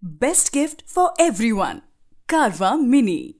Best gift for everyone. Carva Mini.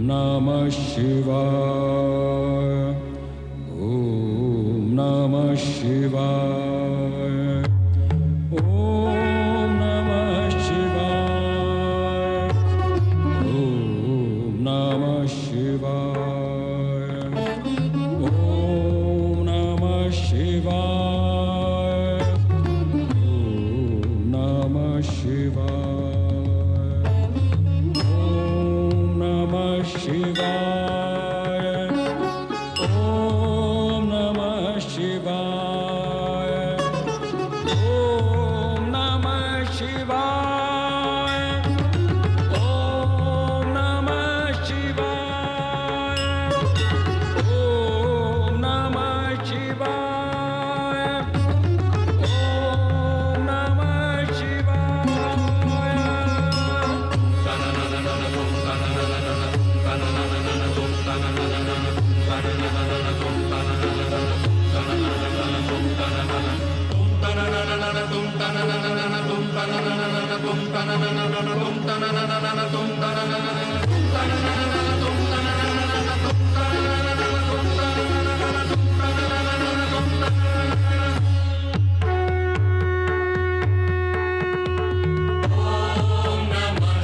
Namah Shivaya. Om Namah Shivaya. Om Namah Shivaya. Om Namah Shivaya. Om Namah Shivaya. Om Namah Shivaya. Om Namah Shivaya. Om Namah Shivaya. Om Namah Shivaya. Om Namah Shivaya. Om Namah Shivaya. Om Namah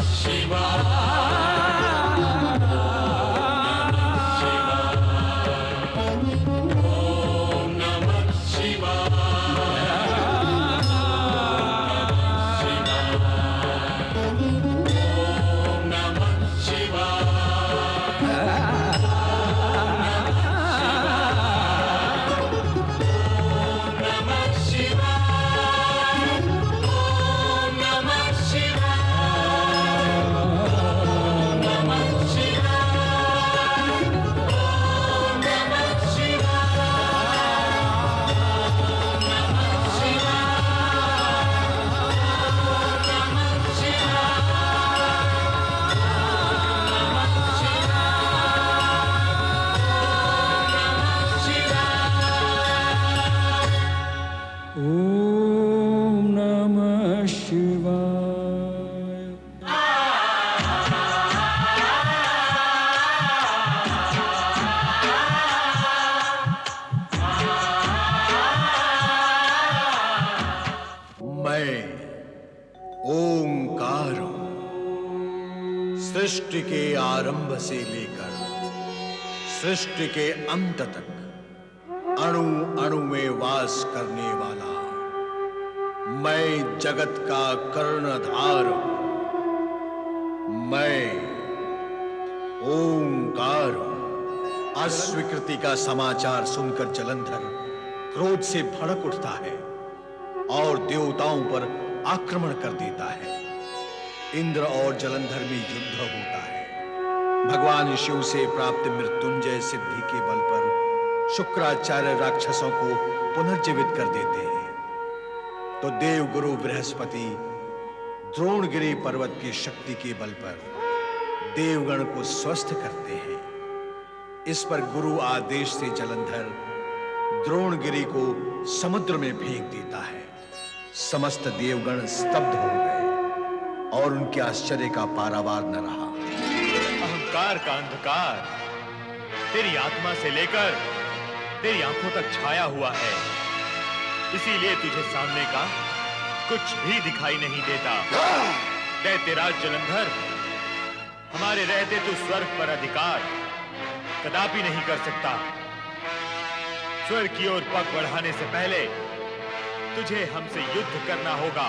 Om Namah Shivaya. मैं ओंकार हूं। सृष्टि के आरंभ से लेकर सृष्टि के अंत तक अणु अणु में वास करने वाला मैं जगत का कर्णधार हूं। मैं ओंकार हूं। अस्वीकृति का समाचार सुनकर जलंधर क्रोध से भड़क उठता है और देवताओं पर आक्रमण कर देता है। इंद्र और जलंधर में युद्ध होता है। भगवान शिव से प्राप्त मृत्युंजय सिद्धि के बल पर शुक्राचार्य राक्षसों को पुनर्जीवित कर देते हैं। तो देवगुरु बृहस्पति द्रोणगिरी पर्वत की शक्ति के बल पर देवगण को स्वस्थ करते हैं। इस पर गुरु आदेश से जलंधर द्रोणगिरी को समुद्र में फेंक देता है। समस्त देवगण स्तब्ध हो गए और उनके आश्चर्य का पारावार न रहा। अहंकार का अंधकार तेरी आत्मा से लेकर तेरी आंखों तक छाया हुआ है, इसीलिए तुझे सामने का कुछ भी दिखाई नहीं देता। दैत्यराज जलंधर, हमारे रहते तू स्वर्ग पर अधिकार कदापि नहीं कर सकता। स्वर्ग की ओर पग बढ़ाने से पहले तुझे हमसे युद्ध करना होगा।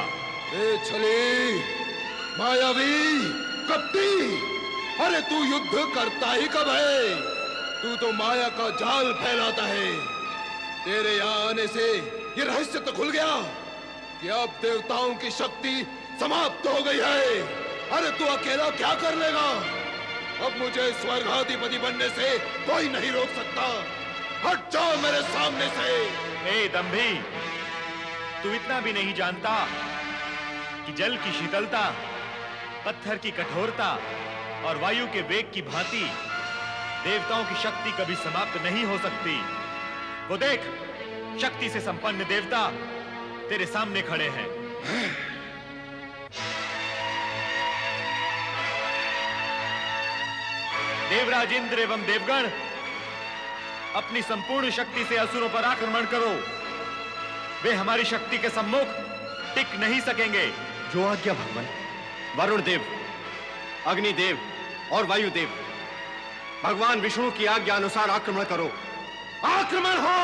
ए छली, मायावी, कपटी, अरे तू युद्ध करता ही कब है? तू तो माया का जाल फैलाता है। तेरे यहाँ आने से ये रहस्य तो खुल गया कि अब देवताओं की शक्ति समाप्त हो गई है। अरे तू अकेला क्या कर लेगा? अब मुझे स्वर्गाधिपति बनने से कोई नहीं रोक सकता। हट जाओ मेरे सामने से। ए दंभी, तू इतना भी नहीं जानता कि जल की शीतलता, पत्थर की कठोरता और वायु के वेग की भांति देवताओं की शक्ति कभी समाप्त नहीं हो सकती। वो देख, शक्ति से संपन्न देवता तेरे सामने खड़े हैं। देवराज इंद्र एवं देवगण, अपनी संपूर्ण शक्ति से असुरों पर आक्रमण करो। वे हमारी शक्ति के सम्मुख टिक नहीं सकेंगे। जो आज्ञा भगवान। वरुण देव, अग्निदेव और वायुदेव, भगवान विष्णु की आज्ञा अनुसार आक्रमण करो। आक्रमण हो।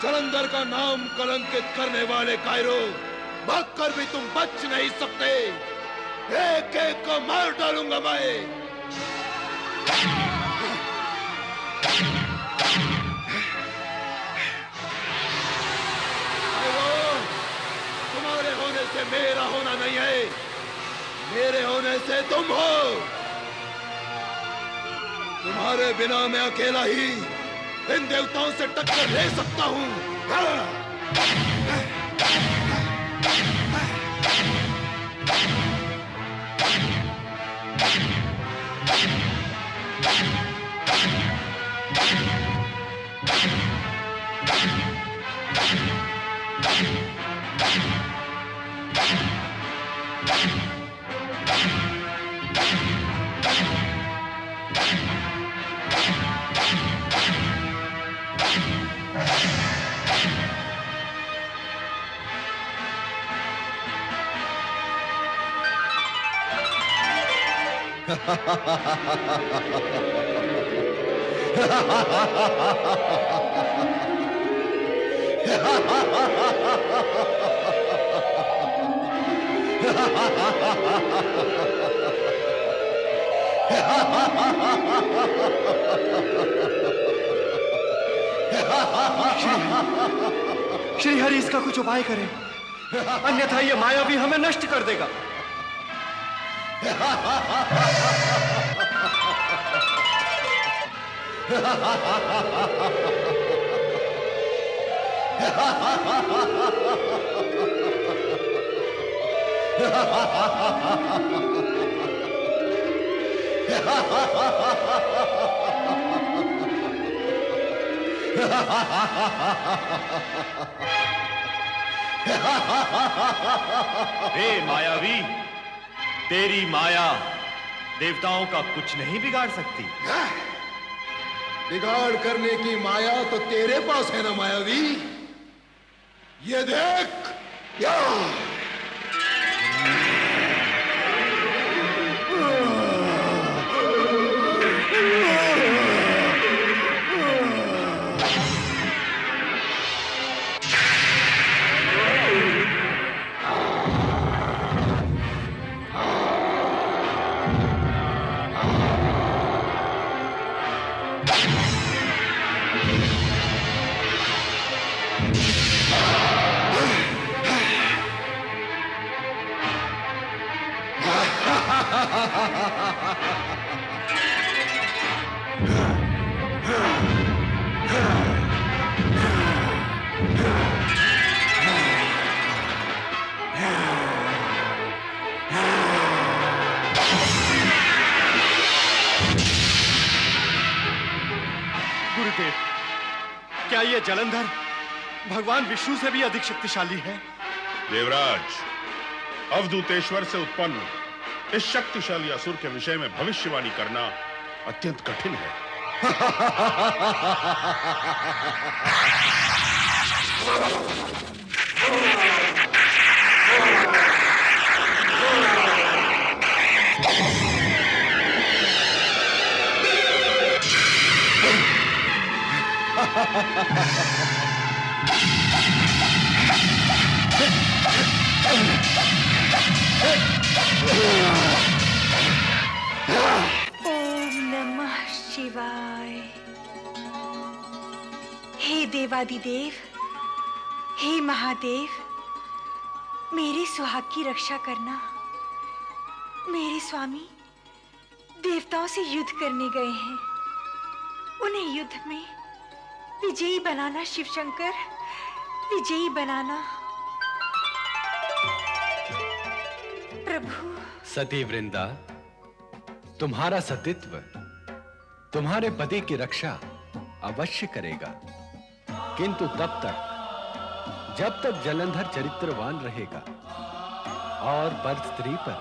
जलंधर का नाम कलंकित करने वाले कायरो, भागकर भी तुम बच नहीं सकते। एक एक को मार डालूंगा मैं। तुम्हारे होने से मेरा होना नहीं है, मेरे होने से तुम हो। तुम्हारे बिना मैं अकेला ही इन देवताओं से टक्कर ले सकता हूं। श्री हरि इसका कुछ उपाय करें, अन्यथा ये मायावी हमें नष्ट कर देगा। हे मायावी, तेरी माया देवताओं का कुछ नहीं बिगाड़ सकती। बिगाड़ करने की माया तो तेरे पास है ना मायावी। ये देख या गुरुदेव, क्या ये जलंधर भगवान विष्णु से भी अधिक शक्तिशाली है? देवराज, अवधूतेश्वर से उत्पन्न इस शक्तिशाली असुर के विषय में भविष्यवाणी करना अत्यंत कठिन है। ओम नमः शिवाय। हे देवादिदेव, हे महादेव, मेरे सुहाग की रक्षा करना। मेरे स्वामी देवताओं से युद्ध करने गए हैं। उन्हें युद्ध में विजयी बनाना शिव शंकर, विजयी बनाना। प्रभु। सती वृंदा, तुम्हारा सतीत्व तुम्हारे पति की रक्षा अवश्य करेगा, किंतु तब तक जब तक जलंधर चरित्रवान रहेगा और वर स्त्री पर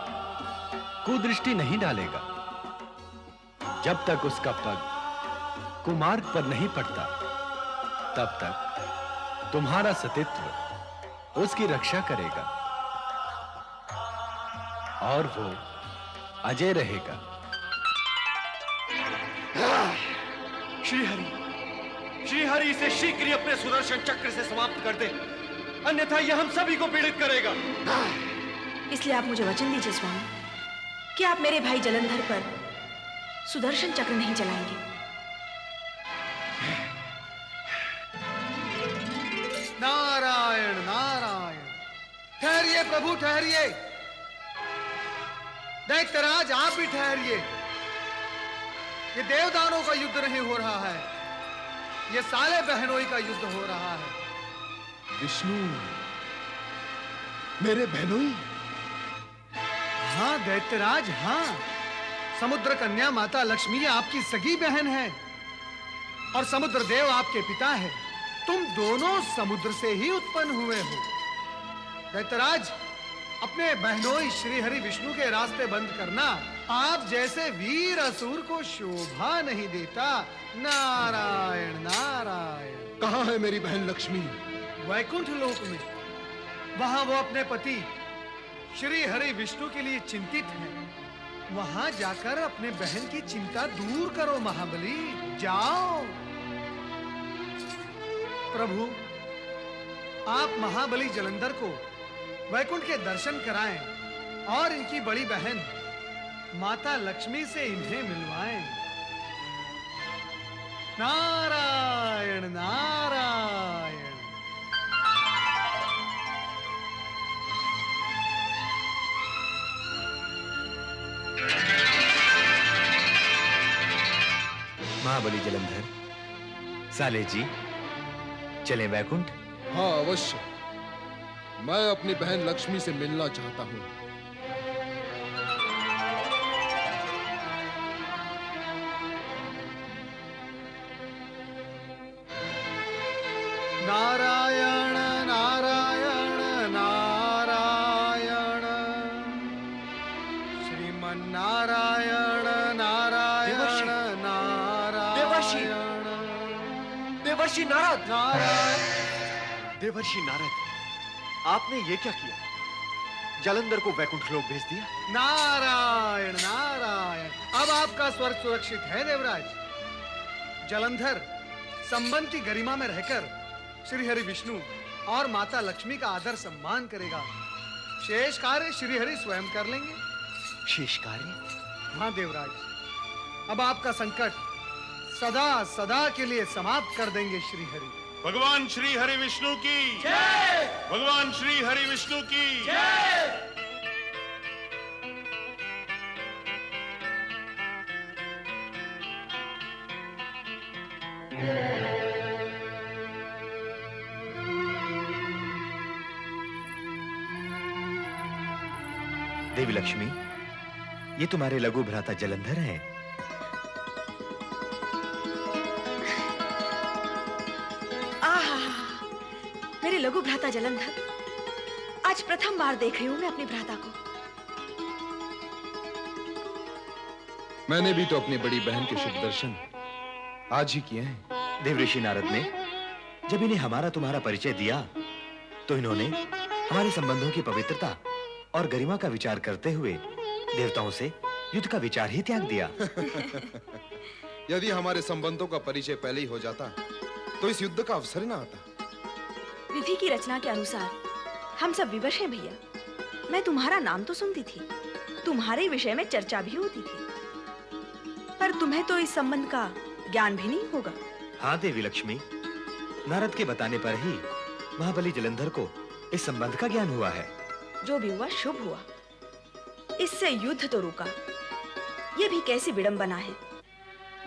कुदृष्टि नहीं डालेगा, जब तक उसका पग कुमार्ग पर नहीं पड़ता, तब तक तुम्हारा सतीत्व उसकी रक्षा करेगा और वो अजय रहेगा। श्रीहरि इसे शीघ्र ही अपने सुदर्शन चक्र से समाप्त कर दे, अन्यथा यह हम सभी को पीड़ित करेगा। इसलिए आप मुझे वचन दीजिए स्वामी कि आप मेरे भाई जलंधर पर सुदर्शन चक्र नहीं चलाएंगे। नारायण नारायण। ठहरिए प्रभु, ठहरिए। दैत्यराज, आप भी ठहरिए। ये देवदानों का युद्ध नहीं हो रहा है, ये साले बहनोई का युद्ध हो रहा है। विष्णु, मेरे बहनोई? हाँ दैत्यराज, हाँ। समुद्र कन्या माता लक्ष्मी आपकी सगी बहन है और समुद्र देव आपके पिता है। तुम दोनों समुद्र से ही उत्पन्न हुए हो। दैत्यराज, अपने बहनोई श्री हरि विष्णु के रास्ते बंद करना आप जैसे वीर असुर को शोभा नहीं देता। नारायण नारायण। कहाँ है मेरी बहन लक्ष्मी? वैकुंठ लोक में। वहां वो अपने पति श्री हरि विष्णु के लिए चिंतित हैं। वहां जाकर अपने बहन की चिंता दूर करो महाबली, जाओ। प्रभु, आप महाबली जलंधर को वैकुंठ के दर्शन कराएं और इनकी बड़ी बहन माता लक्ष्मी से इन्हें मिलवाएं। नारायण नारायण। महाबली जलंधर, साले जी, चलें वैकुंठ? हाँ अवश्य। मैं अपनी बहन लक्ष्मी से मिलना चाहता हूँ। नारायण नारायण नारायण। श्रीमन्नारायण देवर्षि नारद! नारायण। देवर्षि नारद, आपने ये क्या किया? जालंधर को वैकुंठ लोक भेज दिया? नारायण नारायण, अब आपका स्वर्ग सुरक्षित है देवराज। जालंधर संबंध की गरिमा में रहकर श्री हरि विष्णु और माता लक्ष्मी का आदर सम्मान करेगा। शेष कार्य श्री हरि स्वयं कर लेंगे। शेष कार्य? हाँ देवराज, अब आपका संकट सदा सदा के लिए समाप्त कर देंगे श्री हरि। भगवान श्री हरि विष्णु की जय। भगवान श्री हरि विष्णु की जय। देवी लक्ष्मी, ये तुम्हारे लघु भ्राता जलंधर हैं। आहा, मेरे लघु भ्राता जलंधर, आज प्रथम बार देख रही हूं मैं अपने भ्राता को। मैंने भी तो अपनी बड़ी बहन के शुभ दर्शन आज ही किए हैं। देवऋषि नारद ने जब इन्हें हमारा तुम्हारा परिचय दिया तो इन्होंने हमारे संबंधों की पवित्रता और गरिमा का विचार करते हुए देवताओं से युद्ध का विचार ही त्याग दिया। यदि हमारे संबंधों का परिचय पहले ही हो जाता तो इस युद्ध का अवसर ना आता। विधि की रचना के अनुसार हम सब विवश हैं भैया। मैं तुम्हारा नाम तो सुनती थी, तुम्हारे विषय में चर्चा भी होती थी, पर तुम्हें तो इस संबंध का ज्ञान भी नहीं होगा। हाँ देवी लक्ष्मी, नारद के बताने पर ही महाबली जलंधर को इस संबंध का ज्ञान हुआ है। जो भी हुआ शुभ हुआ। इससे युद्ध तो रुका। यह भी कैसी विडंबना है,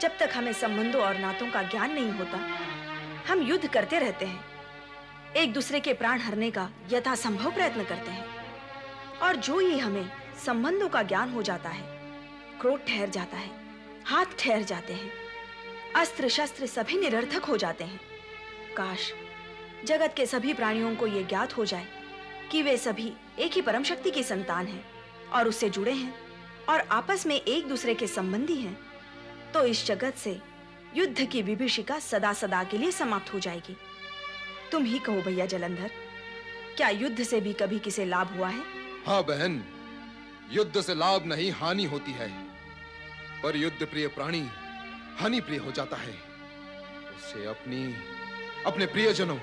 जब तक हमें संबंधों और नातों का ज्ञान नहीं होता हम युद्ध करते रहते हैं, एक दूसरे के प्राण हरने का यथासंभव प्रयत्न करते हैं, और जो ये हमें संबंधों का ज्ञान हो जाता है, क्रोध ठहर जाता है, हाथ ठहर जाते हैं, अस्त्र शस्त्र सभी निरर्थक हो जाते हैं। काश जगत के सभी प्राणियों को यह ज्ञात हो जाए कि वे सभी एक ही परम शक्ति की संतान हैं और उससे जुड़े हैं और आपस में एक दूसरे के संबंधी हैं, तो इस जगत से युद्ध की विभीषिका सदा सदा के लिए समाप्त हो जाएगी। तुम ही कहो भैया जलंधर, क्या युद्ध से भी कभी किसे लाभ हुआ है? हाँ बहन, युद्ध से लाभ नहीं हानि होती है, पर युद्ध प्रिय प्राणी हानि प्रिय हो जाता है। उससे अपने प्रियजनों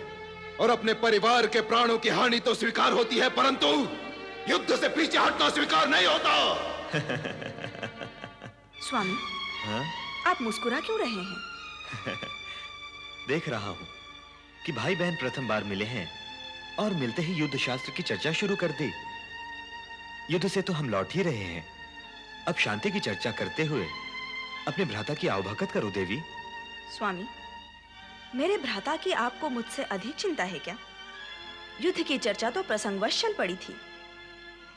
और अपने परिवार के प्राणों की हानि तो स्वीकार होती है, परंतु युद्ध से पीछे हटना स्वीकार नहीं होता। स्वामी, हाँ? आप मुस्कुरा क्यों रहे हैं? देख रहा हूं कि भाई बहन प्रथम बार मिले हैं और मिलते ही युद्ध शास्त्र की चर्चा शुरू कर दी। युद्ध से तो हम लौट ही रहे हैं, अब शांति की चर्चा करते हुए अपने भ्राता की आवभगत करो देवी। स्वामी, मेरे भ्राता की आपको मुझसे अधिक चिंता है क्या? युद्ध की चर्चा तो प्रसंगवश चल पड़ी थी।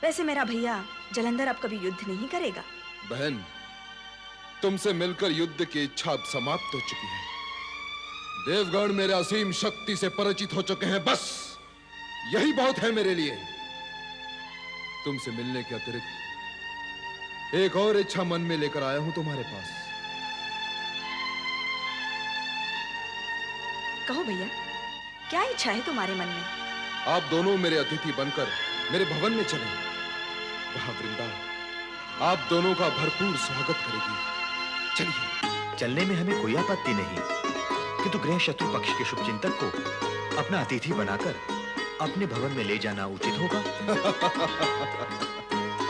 वैसे मेरा भैया जलंधर अब कभी युद्ध नहीं करेगा। बहन, तुमसे मिलकर युद्ध की इच्छा अब समाप्त हो चुकी है। देवगण मेरे असीम शक्ति से परिचित हो चुके हैं, बस यही बहुत है मेरे लिए। तुमसे मिलने के अतिरिक्त एक और इच्छा मन में लेकर आया हूं तुम्हारे पास। कहो भैया, क्या इच्छा है तुम्हारे मन में? आप दोनों मेरे अतिथि बनकर मेरे भवन में चलें। वहां वृंदा आप दोनों का भरपूर स्वागत करेगी। चलिए। चलने में हमें कोई आपत्ति नहीं, किंतु गृह शत्रु पक्ष के शुभचिंतक को अपना अतिथि बनाकर अपने भवन में ले जाना उचित होगा।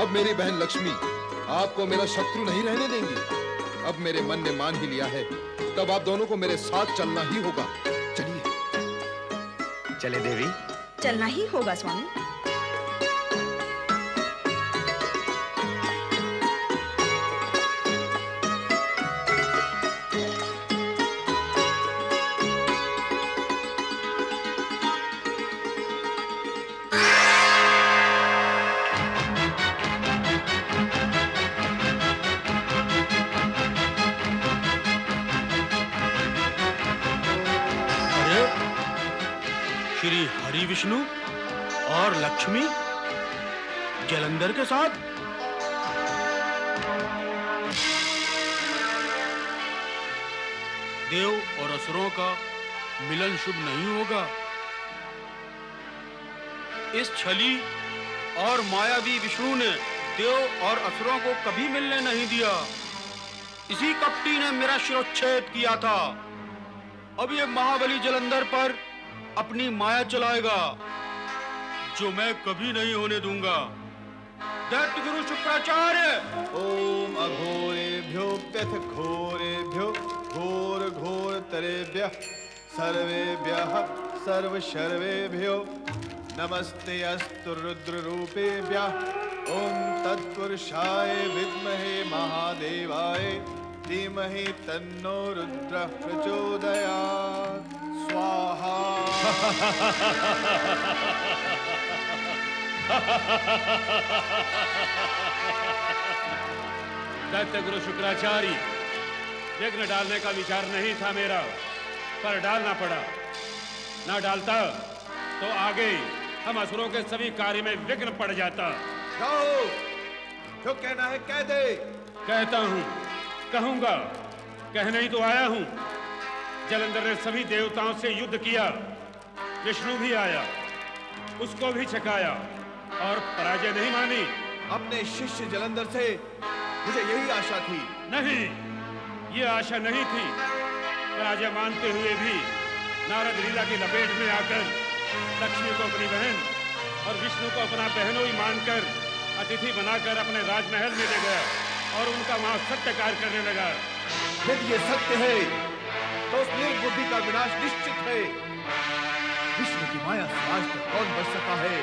अब मेरी बहन लक्ष्मी आपको मेरा शत्रु नहीं रहने देंगी। अब मेरे मन ने मान ही लिया है, तब आप दोनों को मेरे साथ चलना ही होगा। चलिए। चले देवी। चलना ही होगा स्वामी। श्री हरि विष्णु और लक्ष्मी जलंधर के साथ। देव और असुरों का मिलन शुभ नहीं होगा। इस छली और मायावी विष्णु ने देव और असुरों को कभी मिलने नहीं दिया। इसी कपटी ने मेरा शिरोच्छेद किया था। अब ये महाबली जलंधर पर अपनी माया चलाएगा, जो मैं कभी नहीं होने दूंगा। दैत्य गुरु शुक्राचार्य। ओम अघोरेभ्यो व्यथ घोरेभ्यो घोर घोर तरेभ्यः सर्वेभ्यः सर्व शर्वेभ्यो नमस्ते अस्तु रुद्र रूपेभ्यः। ओम तत्पुरुषाय विद्महे महादेवाय धीमहि तन्नो रुद्र प्रचोदयात्। स्वाहा। दैत्य गुरु शुक्राचार्य, यज्ञ डालने का विचार नहीं था मेरा, पर डालना पड़ा। ना डालता तो आगे हम असुरों के सभी कार्य में विघ्न पड़ जाता। जाओ, जो कहना है कह दे। कहता हूं, कहूंगा, कहने ही तो आया हूं। जलंधर ने सभी देवताओं से युद्ध किया, विष्णु भी आया, उसको भी छकाया और पराजय नहीं मानी। अपने शिष्य जलंधर से मुझे यही आशा थी। नहीं, ये आशा नहीं थी। पराजय मानते हुए भी नारद लीला की लपेट में आकर लक्ष्मी को अपनी बहन और विष्णु को अपना बहनोई मानकर अतिथि बनाकर अपने राजमहल में ले गया और उनका वहां सत्य कार्य करने लगा। यदि ये सत्य है तो उस निर्बुद्धि का विनाश निश्चित है। विष्णु की माया से आज तक कौन बच सका है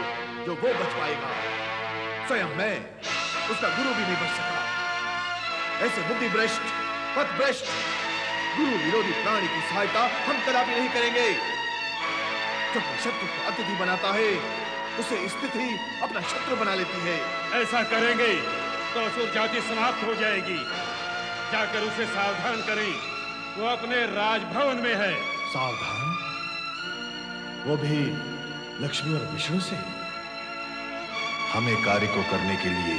जो वो बच पाएगा? स्वयं मैं, उसका गुरु भी नहीं बच सका। ऐसे बुद्धि भ्रष्ट, पथ भ्रष्ट, गुरु विरोधी प्राणी की सहायता हम कदापि नहीं करेंगे। जब वह शत्रु को अतिथि बनाता है, उसे स्थिति अपना शत्रु बना लेती है। ऐसा करेंगे तो असुर जाति समाप्त हो जाएगी। जाकर उसे सावधान करें, वो अपने राजभवन में है। सावधान? वो भी लक्ष्मी और विष्णु से? हमें कार्य को करने के लिए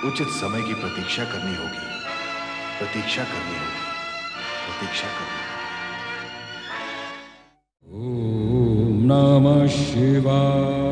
उचित समय की प्रतीक्षा करनी होगी। प्रतीक्षा करनी होगी। प्रतीक्षा करनी होगी। ओम नमः शिवाय।